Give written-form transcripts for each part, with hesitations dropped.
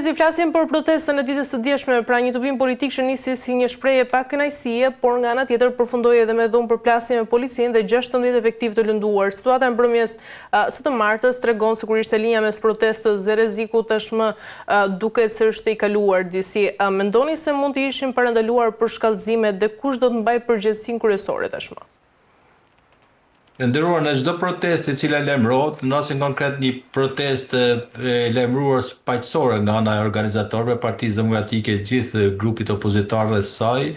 Lezi, flasim për protestën e ditës së djeshme, pra një tubim politik që nisi si një shprehje pa kënaqësie, por nga ana tjetër përfundoi edhe me dhunë përplasje me policinë dhe 16 efektiv të lënduar. Situata mbrëmjes së të martës tregon sigurisht se linja mes protestës dhe rreziku tashmë duket se është e kaluar disi. Mendoni se mund të ishin parandaluar për shkallëzimet dhe kush do të mbajë përgjegjësinë kryesore tashmë? Nderuar, në çdo protestë e cila lajmërohet, në rastin konkret një protestë e lajmëruar paqësore nga ana e organizatorëve, Partisë Demokratike, gjithë grupit opozitar dhe saj,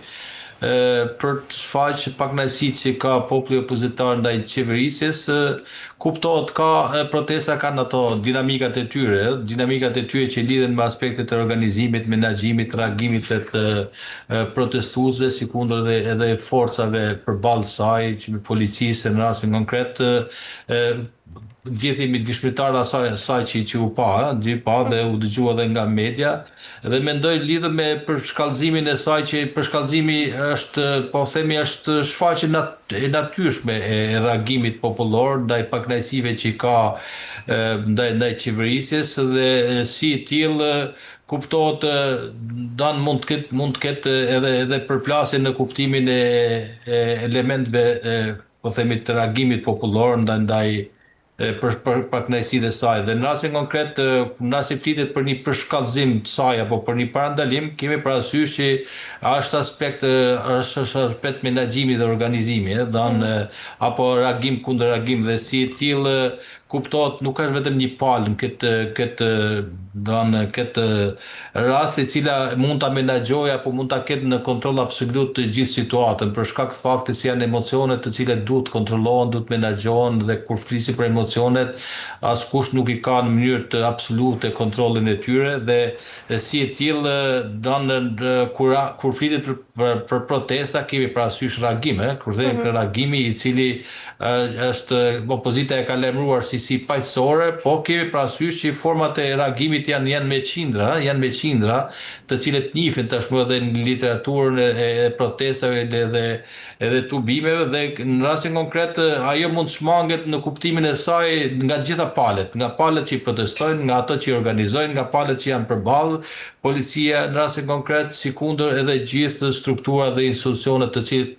për të shfaqur pakënaqësitë që ka populli opozitar ndaj qeverisjes, kuptohet ka protesta kanë ato dinamikat e tyre që lidhen me aspektet e organizimit, menaxhimit, reagimit të protestuesve, sikundër edhe forcave përballë saj, që policisë në rastin konkret, gjithë jemi dëshmitarë asaj që u pa dhe u dëgjua edhe nga media, dhe mendoj lidhur me përshkallëzimin e saj që përshkallëzimi është, po themi, është shfaqje e natyrshme e reagimit popullor ndaj pakënaqësive që ka ndaj qeverisjes, dhe si i tillë kuptohet mund të ketë edhe përplasje në kuptimin e elementeve, po themi, të reagimit popullor ndaj për pakënaqësitë e saj. Dhe në rastin konkret, nëse flitet për një përshkallëzim të saj apo për një parandalim, kemi parasysh që është aspekt menaxhimi dhe organizimi, apo reagim kundër reagim, dhe si i tillë kuptohet nuk është vetëm një palë në këtë rast e cila mund ta menaxhojë apo mund ta ketë në kontroll absolut të gjithë situatën, për shkak të faktit se janë emocione të cilat duhet kontrollohen, duhet menaxhohen, dhe kur flisim për emocionet, askush nuk i ka në mënyrë të absolute kontrollin e tyre, dhe si e tillë kur flitet për protesta kemi parasysh reagim, kur themi reagimi i cili është opozita e ka lajmëruar si paqësore, po kemi parasysh që format e reagimit janë me qindra, të cilët njihen tashmë edhe në literaturën e protestave edhe tubimeve, dhe në rastin konkret ajo mund shmanget në kuptimin e saj nga gjitha palët, nga palët që protestojnë, nga ato që organizojnë, nga palët që janë përballë, policia në rastin konkret, sikundër edhe gjithë struktura dhe institucionet të cilët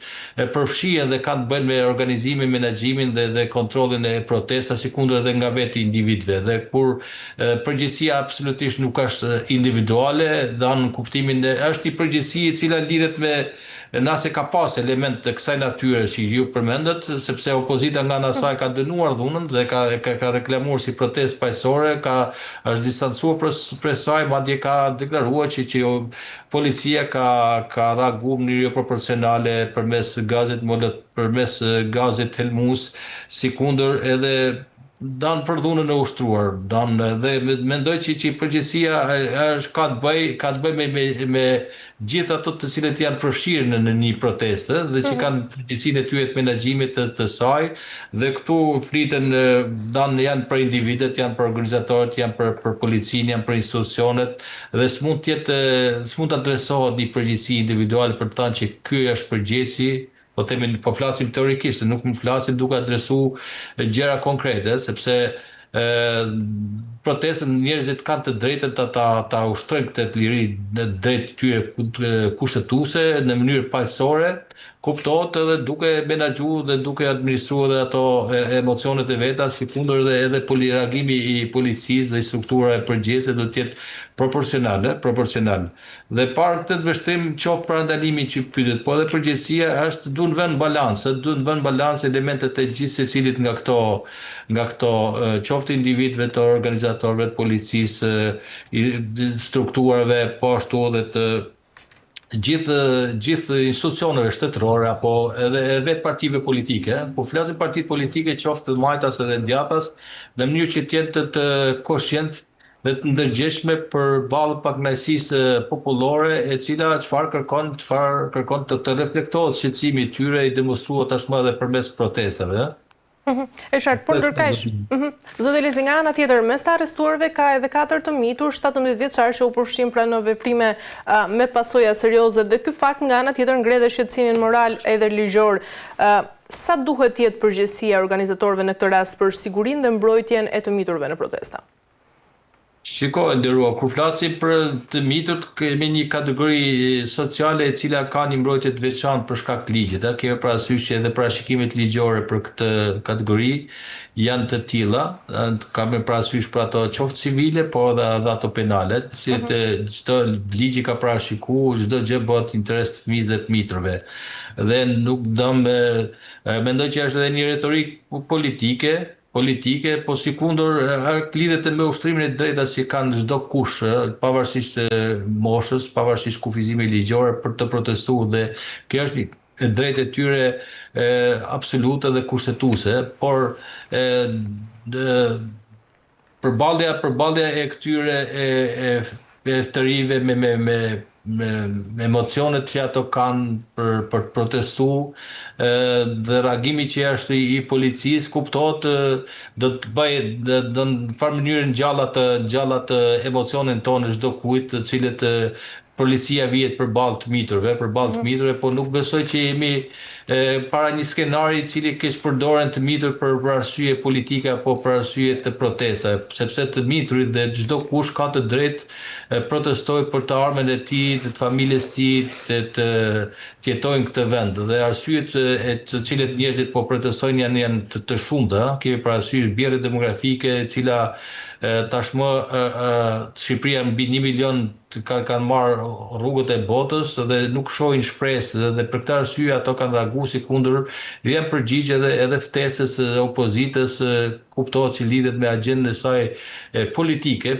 përfshihen dhe kanë të bëjnë me organizimin, menaxhimin dhe kontrollin e protestave, sikundër edhe nga vetë individëve. Dhe kur përgjegjësia absolutisht nuk është individuale, dhe në kuptimin është një përgjegjësi e cila lidhet me nëse ka pas element të kësaj natyre që ju përmendët, sepse opozita nga ana saj ka dënuar dhunën dhe ka reklamuar si protestë paqësore, është distancuar prej saj, madje ka deklaruar që policia ka reaguar në mënyrë jo proporcionale përmes gazit helmues, sikundër edhe për dhunën e ushtruar, dhe mendoj që përgjegjësia ka të bëjë me gjithë ato të cilët janë përfshirë në një protestë dhe që kanë përgjegjësinë e tyre të menaxhimit të saj, dhe këtu fliten janë për individet, janë për organizatorët, janë për policinë, janë për institucionet, dhe s'mund të adresohet një përgjegjësi individuale për të thënë që ky është përgjegjësi. Po flasim teorikisht, nuk më flasim duke adresu gjëra konkrete, sepse protestën njerëzit kanë të drejtën ta ushtrojnë këtë liri në drejtë tyre kushtetuese në mënyrë paqësore, kuptohet edhe duke menaxhuar dhe duke administruar edhe ato emocionet e veta, sikundër edhe reagimi i policisë dhe struktura e përgjegjëse do të jetë proporcional. Dhe parë këtë vështrim qoftë parandalimi që pyetet, po edhe përgjegjësia duhet vënë balans elementet e gjithë secilit nga këto qoftë individëve, të organizatorëve, të policisë, strukturave, po ashtu edhe të gjithë institucioneve shtetërore, apo edhe partive politike, po flasim partitë politike qoftë të majtas edhe djathtas, në mënyrë që të jenë të koshient dhe të ndërgjegjshme përballë pakënaqësisë popullore, e cila çfarë kërkon të reflektohet shqetësimi i tyre, i demonstruar tashmë edhe përmes protestave. E qartë, por ndërkaq, zoti Lezi, nga ana tjetër, mes të arrestuarve ka edhe 4 të mitur 17 vjeçar që u përfshin pranë veprime me pasoja serioze, dhe ky fakt nga ana tjetër ngre dhe shqetësimin moral edhe ligjor. Sa duhet të jetë përgjegjësia e organizatorëve në këtë rast për sigurinë dhe mbrojtjen e të miturve në protesta? Shiko, nderuar, kur flasim për të mitut, kemi një kategori sociale e cila ka një mbrojtje të veçantë për shkak të ligjit. Kemi parasysh që edhe parashikimet ligjore për këtë kategori janë të tilla, kam parasysh për ato qoftë civile, por edhe ato penale, si çdo ligj ka parashikuar çdo gjë bëhet interes të fëmijës dhe të miturve. Dhe nuk dëm mendoj që është edhe një retorikë politike, po si kundër lidhet me ushtrimin e drejtave që kanë çdo kush, pavarësisht moshës, pavarësisht kufizimit ligjor për të protestuar dhe kjo është një drejtë e tyre absolute dhe kushtetuese, por përballja e këtyre e ftërive me emocionet që ato kanë për të protestuar dhe reagimi që është i policisë kuptohet do të bëjë do në farë mënyrë ngjallat emocionin tonë çdo kujt të cilët policia vihet përballë të miturve, por nuk besoj që jemi para një skenari i cili keq përdoren të mitur për arsye politike apo për arsye të protestave, sepse të miturit dhe çdo kush ka të drejtë protestoj për të armën e tij, të familjes tij, të jetojnë këtë vend. Dhe arsyet e të cilët njerëzit po protestojnë janë të shumta. Kemi parasysh bjerrje demografike, e cila tashmë Shqipëria mbi 1 milion kanë marrë rrugët e botës dhe nuk shohin shpresë dhe për këtë arsye ato kanë reaguar si kundër dhe janë përgjigje edhe ftesës së opozitës, kuptohet që lidhet me agjendën e saj politike,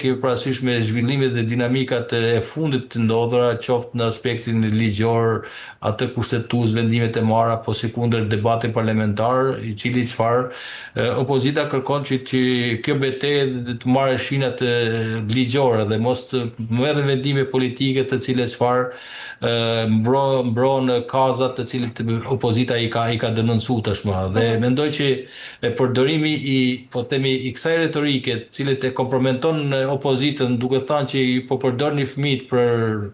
kemi parasysh me zhvillimet dhe dinamikat e fundit të ndodhura, qoftë në aspektin ligjor, atë kushtetues, vendimet e marra, po si kundër debatin parlamentar, i cili çfarë opozita kërkon që kjo betejë të marrë shinat ligjore dhe mos të merren vendime politike të cilës çfarë mbron kazat të cilët opozita i ka denoncuar tashmë. Dhe mendoj që përdorimi i kësaj retorike, të cilët e kompromenton opozitën duke thënë që po përdorni fëmijët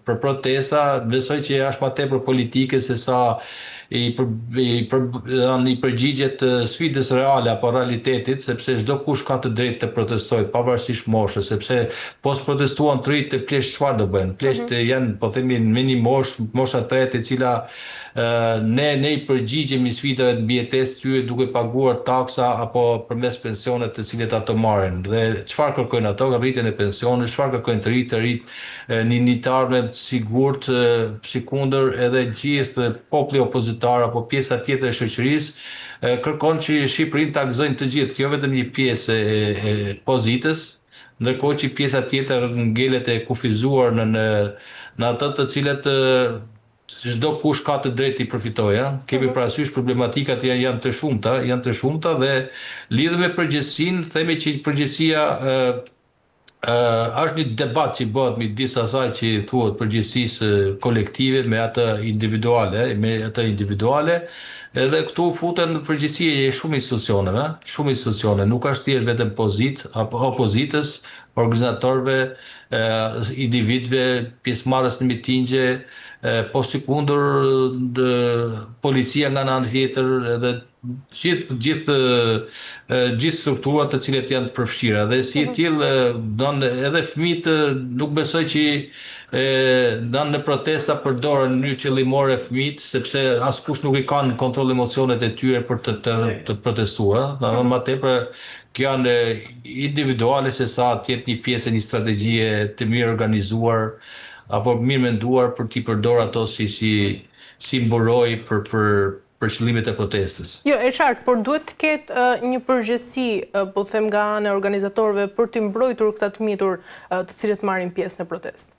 për protesta, besoj që është më tepër politike se sa i përgjigjet sfidës reale apo realitetit, sepse çdo kush ka të drejtë të protestojë pavarësisht moshës, sepse po protestuan të rinjt të pleqt çfarë do bëjnë? Pleqt janë, po themi, me një mosha tretë e cila ne i përgjigjemi sfidave të mbijetesë tyre duke paguar taksa apo përmes pensionet të cilet ato marrin. Dhe çfarë kërkojnë ato? Rritjen e pensionit, çfarë kërkojnë të rritë një nitarme të sigurt, si kundër edhe gjithë populli opozitar apo pjesa tjetër e shoqërisë kërkon që Shqipërinë ta gëzojnë të gjithë, jo vetëm një pjesë e pozitës, ndërkohë që pjesa tjetër ngelet e kufizuar në ato të cilët çdo kush ka të drejtë i përfitojë. Kemi parasysh problematikat janë të shumta dhe lidhur me përgjegjësinë, themi që përgjegjësia është një debat që bëhet midis asaj që thuhet përgjegjësisë kolektive me atë individuale, edhe këtu futen në përgjegjësi e shumë institucione, nuk është thjesht vetëm apo opozitës, organizatorëve, individëve, pjesëmarrës në mitingje, po si kundër policia nga ana tjetër edhe gjithë strukturat të cilet janë të përfshira dhe si e tillë edhe fëmijët nuk besoj që në protesta përdoren në mënyrë qëllimore fëmijët, sepse askush nuk i kanë kontroll emocionet e tyre për të protestuar. Më tepër që janë individuale se sa të jetë një pjesë e një strategjie të mirë organizuar apo mirë menduar për t'i përdorur ato si mburoj për qëllimet e protestës. Jo, e qartë, por duhet të ketë një përgjegjësi, po them nga ana e organizatorëve për të mbrojtur këta të mitur të cilët marrin pjesë në protestë.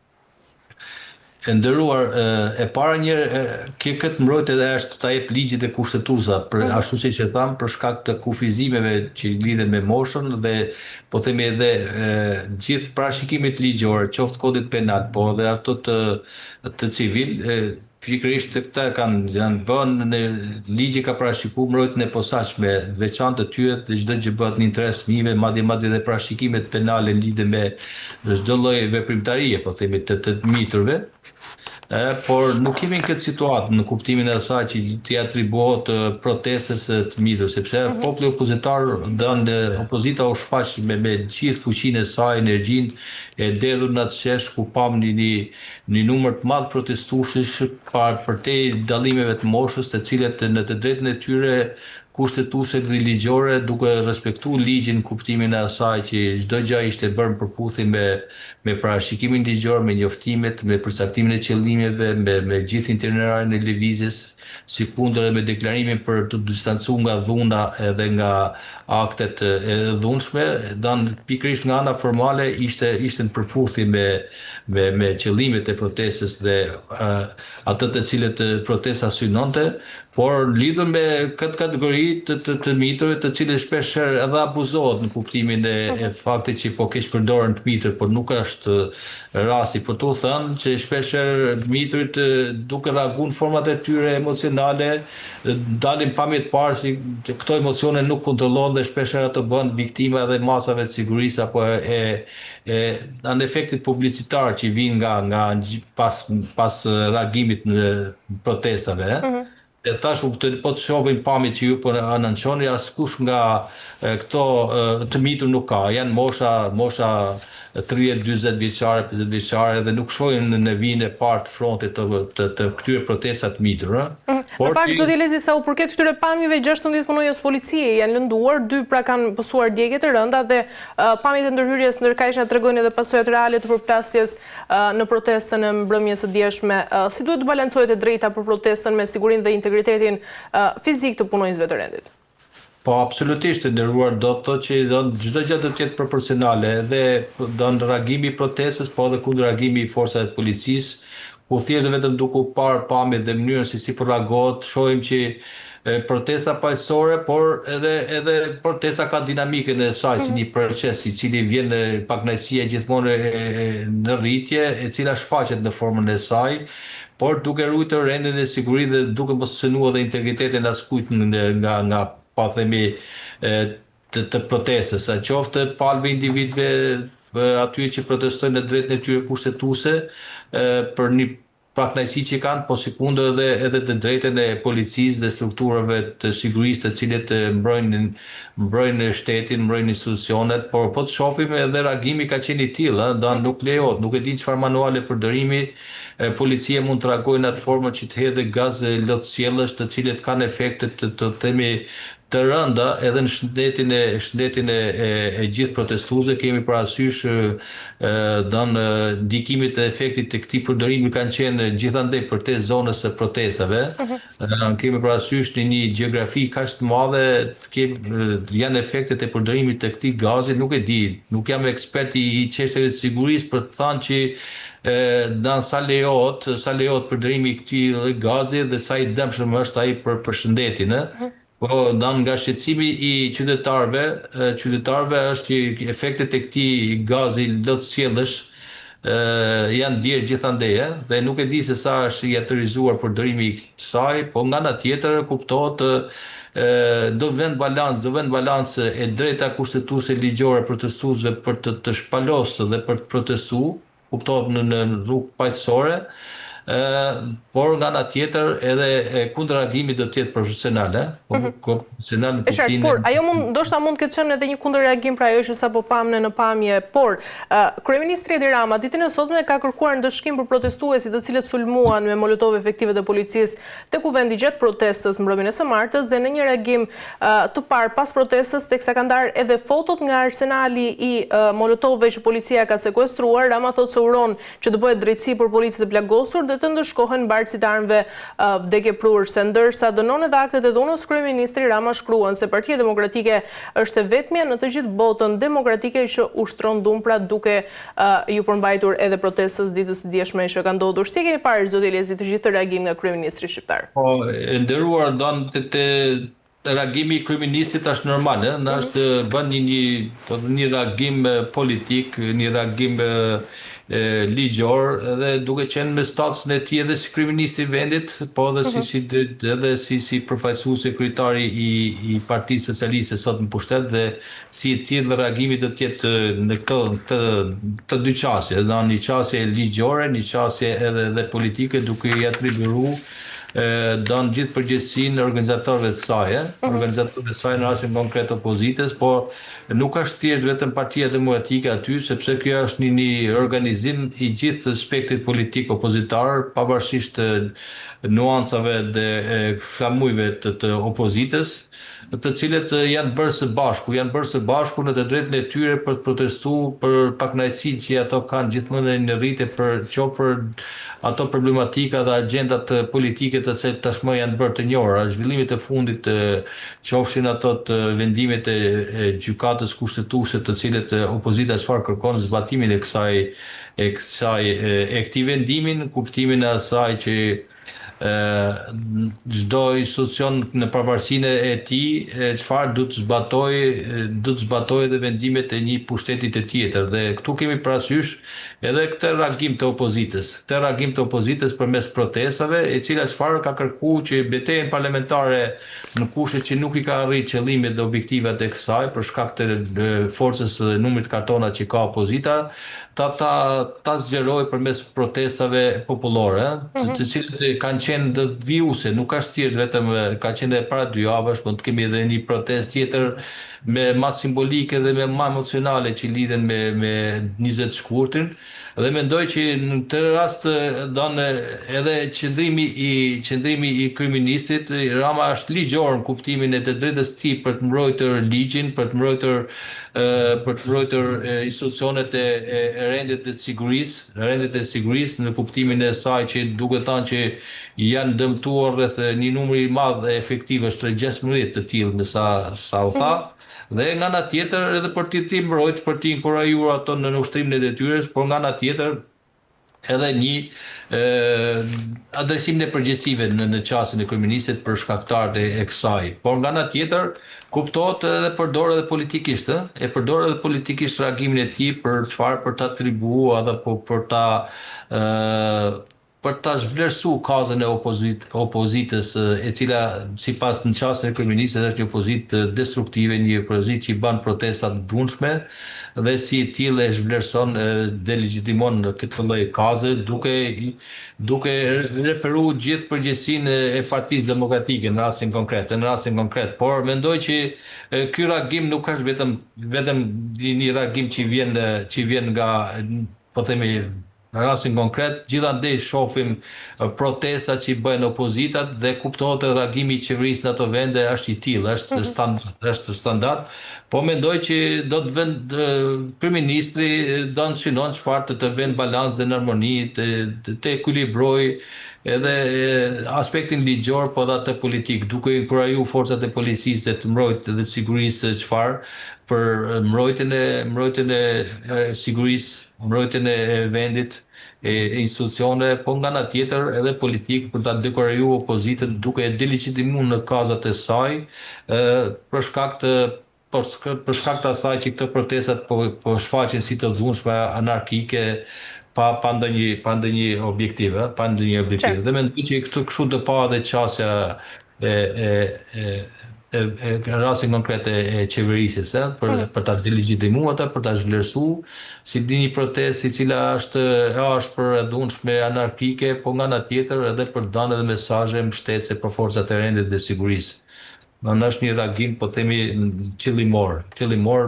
E nderuar, e para këtë mbrojtje është ta jep ligjit e kushtetuesa, për ashtu siç e tham, për shkak të kufizimeve që lidhen me moshën dhe po themi edhe gjithë parashikimit ligjor, qoftë kodit penal, po edhe ato të civil, pikërisht këta janë bënë në ligji ka parashikuar mbrojtjen e posaçme, veçantë të tyre dhe çdo gjë bëhet në interes fëmijëve, madje edhe parashikimet penale lidhen me çdo lloj veprimtarie, po themi të miturve. por nuk kemi në këtë situatë në kuptimin e asaj që t'i atribuohet protestës të mitur, sepse populli opozitar opozita u shfaq me gjithë fuqinë e saj, energjinë e derdhur në atë shesh ku pam një numër të madh protestuesish për te dallimeve të moshës, të cilët në të drejtën e tyre kushtetuese religjore, duke respektuar ligjin në kuptimin e asaj që çdo gjë ishte bërë në përputhje me parashikimin ligjor, me njoftimet, me përcaktimin e qëllimeve, me gjithë itinerarin e lëvizjes, sikundër me deklarimin për të distancuar nga dhuna edhe nga aktet e dhunshme, pikërisht nga ana formale ishte në përputhje me qëllimet e protestës dhe atë të cilët protesta synonte, por lidhur me këtë kategori të miturve, të cilët shpesh edhe abuzohet në kuptimin e faktit që po keq përdoren të mitur, por nuk është rasti për të thënë që shpesh miturit duke reaguar në format e tyre emocionale, dalin pamje të parë si këto emocione nuk kontrollohen dhe shpesh ato bëhen viktima edhe masave të sigurisë apo në efektit publicitar që vijnë nga pas reagimit në protestave. E thash, po të shohim pamjet që ju po nënçoni, askush nga këto të mitur nuk ka. Janë mosha 30, 40 vjeçare, 50 vjeçare dhe nuk shohin në vijën e parë të frontit të këtyre protestat mitur. Në fakt, zoti Lezi, sa u përket këtyre pamjeve, 16 punonjës policie janë lënduar, 2 pra kanë pësuar djegje të rënda dhe pamjet e ndërhyrjes ndërkaqeshme tregojnë edhe pasojat reale të përplasjes në protestën e mbrëmjes së dieshme. Si duhet të balancohet e drejta për protestën me sigurinë dhe integritetin fizik të punonjësve të rendit? Po, absolutisht, ndërruar do të thotë që çdo gjë do të jetë proporcionale, edhe reagimi i protestës, po edhe kundër reagimi i forcave të policisë, ku thjesht vetëm duke u parë pamjet dhe mënyrën se si po reagohet, shohim që protesta paqësore, por edhe protesta ka dinamikën e saj si një proces i cili vjen pakënaqësia gjithmonë në rritje, e cila shfaqet në formën e saj, por duke ruajtur rendin e sigurisë dhe duke mos cënuar edhe integritetin askujt nga pa themi të protestës, a qoftë palve individëve aty që protestojnë në drejtën e tyre kushtetuese për një pakënaqësi që kanë, po sikundër edhe të drejtën e policisë dhe strukturave të sigurisë të cilët mbrojnë shtetin, mbrojnë institucionet, por po të shohim edhe reagimi ka qenë i tillë, nuk lejohet, nuk e di çfarë manuale përdorimi, policia mund të reagojë në atë formë që të hedhë gaz lotësjellësh të cilët kanë efekte të themi të rënda edhe në shëndetin e gjithë protestuesve. Kemi parasysh ndikimit e efektit të këtij përdorimi kanë qenë gjithandej për te zonës së protestave. Kemi parasysh në një gjeografi kaq të madhe janë efektet e përdorimit të këtij gazi, nuk e di, nuk jam ekspert i çështjeve të sigurisë për të thënë që sa lejohet përdorimi i këtij gazi dhe sa i dëmshëm është ai për shëndetin. Po, nga shqetësimi i qytetarëve është që efektet e këtij gazi lotësjellësh janë djerë gjithandej, dhe nuk e di se sa është i autorizuar përdorimi i kësaj, po nga ana tjetër kuptohet do vend balans e drejta kushtetuese ligjore protestuesve për të shpalosur dhe për të protestuar, kuptohet në rrugë paqësore. Por nga ana tjetër edhe kundërreagimi do të jetë profesional, profesional në kuptimin. Por ajo ndoshta mund të ketë qenë edhe një kundërreagim për ajo që sapo pamne në pamje, por kryeministri Edi Rama ditën e sotme ka kërkuar ndëshkim për protestuesit të cilët sulmuan me molotov efektive të policisë tek kuvendi gjatë protestës mbrëmjen e së martës, dhe në një reagim të parë pas protestës, teksa ka ndarë edhe fotot nga arsenali i molotovëve që policia ka sekuestruar, Rama thotë se uron që të bëhet drejtësi për policët e plagosur dhe të ndëshkohen mbartësit e armëve vdekje prurëse, ndërsa dënon edhe aktet e dhunës. Kryeministri Rama shkruan se Partia Demokratike është e vetmja në të gjithë botën demokratike që ushtron dhunë, pra duke ju përmbajtur edhe protestës ditës së dieshme që ka ndodhur. Si keni parë zoti Lezi të gjithë reagim nga kryeministri shqiptar? Po, nderuar, reagimi i kryeministit është normal, është bën një reagim politik, një reagim ligjor edhe duke qenë me statusin e tij edhe si kryeminist i vendit, po edhe edhe si përfaqësues kryetari i Partisë Socialiste sot në pushtet dhe si i tillë reagimi do të jetë në këtë dy qasje, në një qasje ligjore, një qasje edhe politike, duke i atribuar don gjithë përgjegjësinë organizatorëve të saj, organizatorëve të saj në rastin konkret opozitës, por nuk është thjesht vetëm Partia Demokratike aty, sepse kjo është një organizim i gjithë spektrit politik opozitar, pavarësisht nuancave dhe flamujve të opozitës, të cilët janë bërë së bashku në të drejtën e tyre për të protestuar për pakënaqësinë që ato kanë gjithmonë në rritje për ato problematika dhe agendat politike të cilat tashmë janë bërë të njohura, zhvillimet e fundit qofshin ato të vendimet e gjykatës kushtetuese të cilët opozita çfarë kërkon zbatimin e këtij vendimin, kuptimin e asaj që çdo institucion në pavarësinë e tij çfarë do të zbatojë edhe vendimet e një pushteti tjetër dhe këtu kemi parasysh edhe këtë reagim të opozitës përmes protestave, e cila çfarë ka kërkuar që betejën parlamentare në kushte që nuk i ka arritur qëllimet dhe objektivat e kësaj për shkak të forcës dhe numrit kartona që ka opozita, ta zgjeroj përmes protestave popullore, të cilët kanë qenë të vijuse, nuk ka thjesht vetëm ka qenë edhe para 2 javësh, por të kemi edhe një protestë tjetër me ma simbolike dhe me ma emocionale që lidhen me 20 shkurtin, dhe mendoj që në këtë rast donë edhe qëndrimi i kryeministit Rama është ligjor në kuptimin e të drejtës tij për të mbrojtur ligjin, për të mbrojtur institucionet e rendit të sigurisë në kuptimin e saj që duke thënë që janë dëmtuar rreth një numër i madh efektiv është 16 të tillë me sa u tha. Dhe nga ana tjetër edhe për t'i mbrojt, për t'i inkurajuar ato në ushtrimin e detyrës, por nga ana tjetër edhe një adresim në përgjegjësive në qasjen e kryeministit për shkaktarët e kësaj. Por nga ana tjetër kuptohet edhe përdor edhe politikisht reagimin e tij për çfarë, për ta atribuar edhe për ta zhvlerësuar kazën e opozitës, e cila sipas në qasjen e kryeministit është një opozitë destruktive, një opozitë që bën protesta të dhunshme dhe si e tillë e zhvlerëson, delegjitimon këtë lloj kaze duke referuar gjithë përgjegjësinë e Partisë Demokratike në rastin konkret. Por mendoj që ky reagim nuk është vetëm një reagim që vjen nga, po themi, në rastin konkret, gjithandej shohim protesta që bëjnë opozitat dhe kuptohet edhe reagimi i qeverisë në ato vende është i tillë, është standard. Po mendoj që do të vend kryeministri do të synon çfarë të vend balans dhe në harmoni, të ekuilibroj edhe aspektin ligjor po edhe atë politik, duke inkurajuar forcat e policisë dhe të mbrojtjes dhe sigurisë çfarë për mbrojtjen e sigurisë, mbrojtjen e vendit, e institucioneve, po nga ana tjetër edhe politik për ta dekoruar opozitën duke e delegitimuar në kazat e saj për shkak të asaj që këto protestat po shfaqen si të dhunshme, anarkike, pa ndonjë objektiv. Dhe mendoj që kështu do pa edhe qasja në rastin konkret e qeverisë, për ta delegitimuar atë, për ta zhvlerësuar si një protestë i cila është ashpër e dhunshme, anarkike, po nga ana tjetër edhe për të dhënë edhe mesazhe mbështetëse për forcat e rendit dhe sigurisë. Në është një reagim, po themi, qëllimor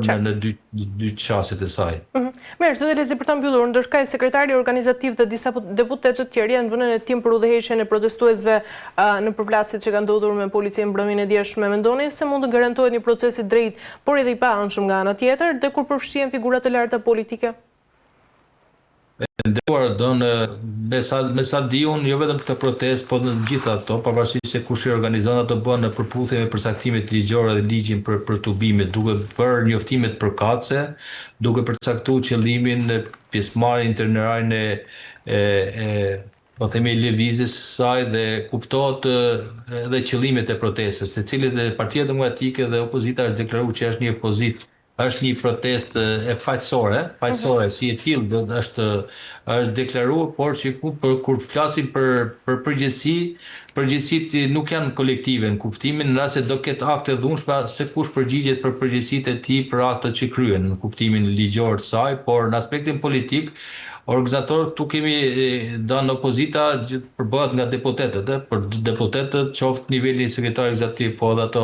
në dy qasjet e saj. Mirë, zoti Lezi, për ta mbyllur, ndërkaq sekretari organizativ dhe disa deputet të tjerë janë vënë në tim për udhëheqjen e protestuesve në përplasjet që kanë ndodhur me policinë mbrëmjen e djeshme. Mendoni se mund të garantohet një proces i drejtë, por edhe i paanshëm nga ana tjetër, dhe kur përfshihen figura të larta politike? Me sa diun, jo vetëm këtë protestë, po në gjitha ato, pavarësisht se kush i organizon ato bën në përputhje me përcaktimet ligjore dhe ligjin për tubimet, duke bërë njoftimet përkatëse, duke përcaktuar qëllimin, pjesëmarrjen internerarin po themi lëvizjes saj dhe kuptohet edhe qëllimet e protestës, të cilët Partia Demokratike dhe opozita është deklaruar që është një opozitë është një protestë e faqësore, si e tillë është deklaruar, por që kur flasim për përgjegjësitë nuk janë kolektive në kuptimin në rast se do ketë akte dhunshme se kush përgjigjet për përgjegjësitë e tij për aktet që kryen në kuptimin ligjor të saj, por në aspektin politik organizatorët këtu kemi dhënë opozita përbëhet nga deputetët, për deputetët qoftë niveli sekretar ekzekutiv, po edhe ato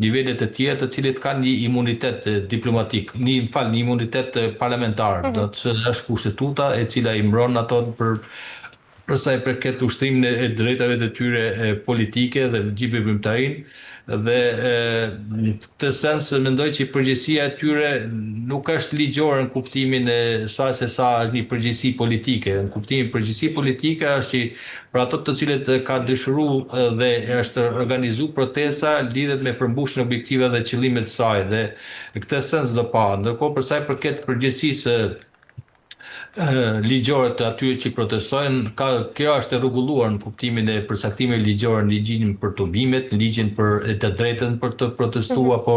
nivelet e tjera të cilët kanë një imunitet diplomatik, një imunitet parlamentar, do të është kushtetuta e cila i mbron ato për sa i përket ushtrimin e drejtave të tyre politike dhe gjithë veprimtarinë dhe në këtë sens mendoj që përgjegjësia e tyre nuk është ligjore në kuptimin e saj se sa është një përgjegjësi politike. Në kuptimin përgjegjësi politike është që për ato të cilët ka dëshiruar dhe është organizuar protesta lidhet me përmbushjen e objektive dhe qëllimet të saj dhe në këtë sens do pa. Ndërkohë për sa i përket përgjegjësisë ligjore të atyre që protestojnë, kjo është e rregulluar në kuptimin e përcaktimeve ligjore në ligjin për tubimet, në ligjin për të drejtën për të protestuar, apo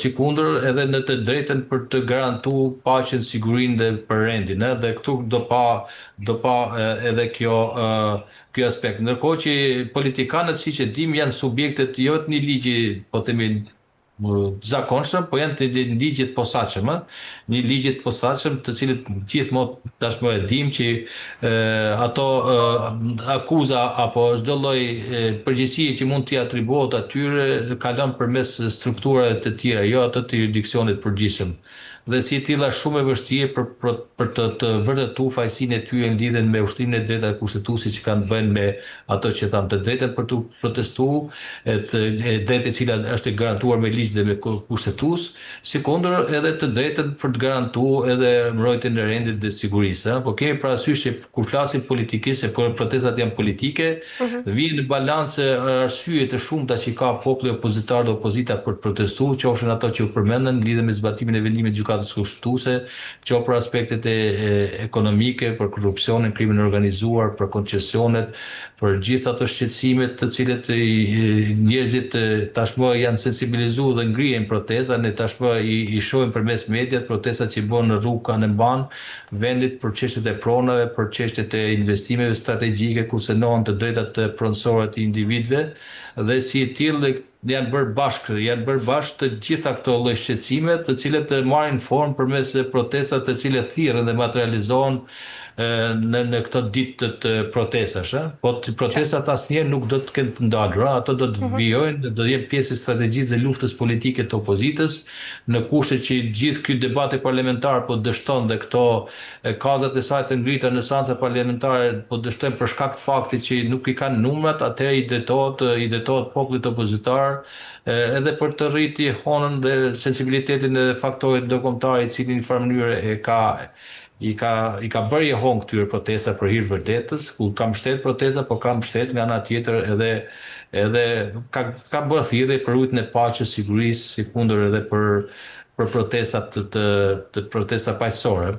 sikundër edhe në të drejtën për të garantuar paqen, sigurinë dhe përrendin, dhe këtu do pa edhe kjo aspekt. Ndërkohë që politikanët, siç e dim, janë subjektet jo të një ligji, po themi zakonshëm, po janë të ligjet posaçëm, një ligjet posaçëm të cilët gjithmonë tashmë e dim që ato akuza apo çdo lloj përgjegjësie që mund t'i atribuohet atyre kalon përmes strukturave të tjera, jo ato të jurisdiksionit përgjithshëm. Dhe si e tilla shumë e vështirë për të vërtetuar fajësinë e tyre në lidhje me ushtrimin e drejtave kushtetuese që kanë bën me ato që thamë të drejtën për të protestuar, drejtë e cila është e garantuar me ligj dhe me kushtetues, sikundër edhe të drejtën për të garantuar edhe mbrojtjen e rendit dhe sigurisë. Po kemi parasysh që kur flasim politikisht, se protestat janë politike, vijnë në balancë arsye të shumta që ka populli opozitar dhe opozita për të protestuar, qofshin ato që u përmendën lidhje me zbatimin e vendimit të gjykatës kushtetuese, qoftë për aspektet ekonomike, për korrupsionin, krimin e organizuar, për koncesionet, për gjithë ato shqetësimet të cilët njerëzit tashmë janë sensibilizuar dhe ngrihen protesta, ne tashmë i shohim përmes mediat protestat që bën në rrugë kanë mban vendit për çështjet e pronave, për çështjet e investimeve strategjike ku synohen të drejtat pronësore të individëve dhe si e tillë janë bërë bashkë të gjitha këto lloj shqetësime, të cilët marrin formë përmes protestat të cilët thirrën dhe materializohen në këto ditë të protestash, po protestat asnjëherë nuk do të kenë të ndalur, ato do të vijojnë, do të jenë pjesë e strategjisë dhe luftës politike të opozitës, në kushte që gjithë ky debat parlamentar po dështon dhe këto kazat e saj të ngrita në seanca parlamentare po dështojnë për shkak të faktit që nuk i kanë numrat, atëherë i detohet popullit opozitar edhe për të rriti honën dhe sensibilitetin e faktorit ndërkombëtar i cili në farë mënyrë i ka bërë jehon këtyre protesta për hir vërtetës, ku ka mbështet protesta, por ka mbështet nga ana tjetër edhe ka bërë thirrje për rujtjen e paqes, sigurisë, sikundër edhe për protestat të protesta paqësore,